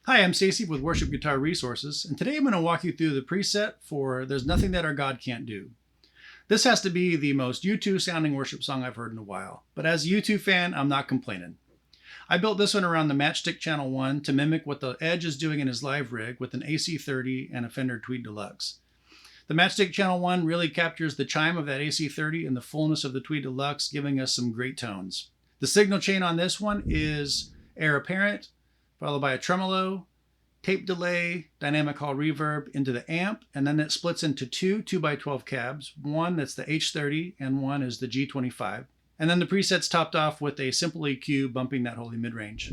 Hi, I'm Stacy with Worship Guitar Resources, and today I'm going to walk you through the preset for There's Nothing That Our God Can't Do. This has to be the most U2 sounding worship song I've heard in a while, but as a U2 fan, I'm not complaining. I built this one around the Matchstick Channel 1 to mimic what the Edge is doing in his live rig with an AC30 and a Fender Tweed Deluxe. The Matchstick Channel 1 really captures the chime of that AC30 and the fullness of the Tweed Deluxe, giving us some great tones. The signal chain on this one is Heir Apparent, followed by a tremolo, tape delay, dynamic hall reverb into the amp, and then it splits into two 2x12 cabs, one that's the H30 and one is the G25. And then the preset's topped off with a simple EQ bumping that holy mid-range.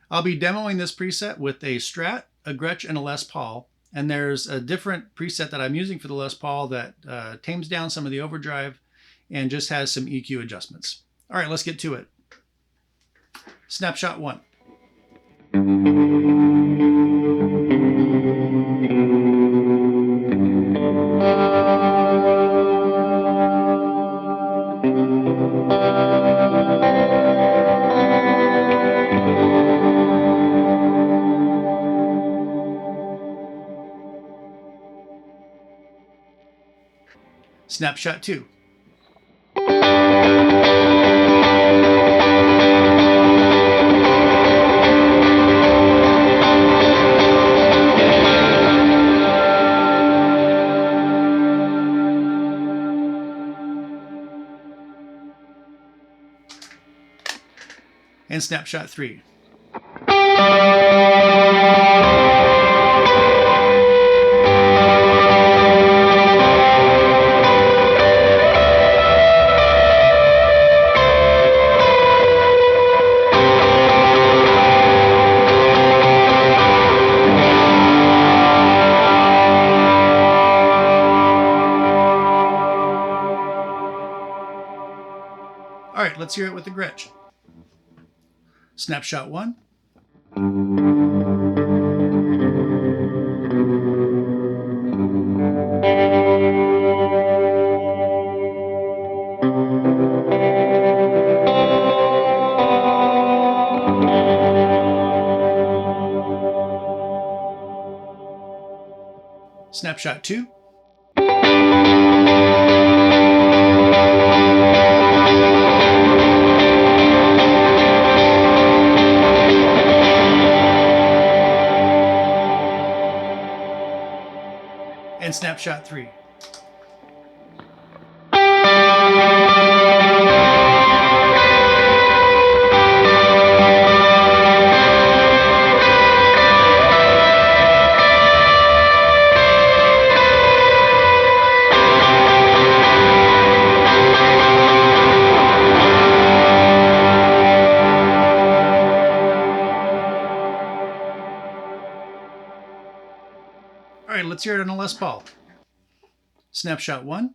I'll be demoing this preset with a Strat, a Gretsch, and a Les Paul, and there's a different preset that I'm using for the Les Paul that tames down some of the overdrive and just has some EQ adjustments. All right, let's get to it. Snapshot 1. Snapshot 2. And snapshot 3. All right, let's hear it with the Gretsch. Snapshot 1. Snapshot 2. And snapshot 3. All right, let's hear it on a Les Paul. Snapshot 1.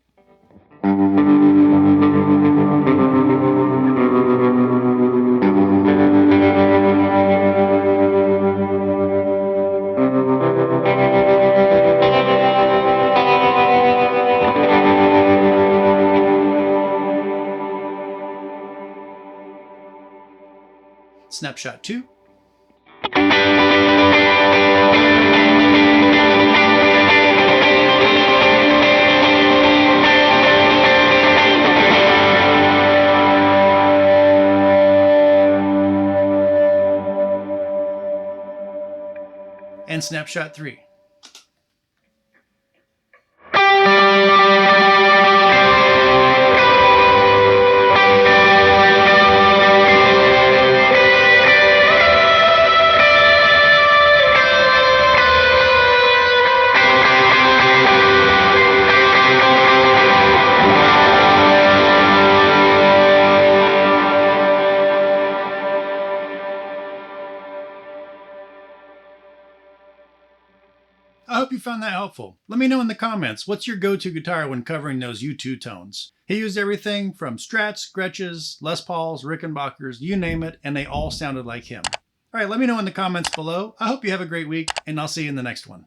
Snapshot 2. And snapshot 3. I hope you found that helpful. Let me know in the comments, what's your go-to guitar when covering those U2 tones? He used everything from Strats, Gretsches, Les Pauls, Rickenbackers, you name it, and they all sounded like him. All right, let me know in the comments below. I hope you have a great week, and I'll see you in the next one.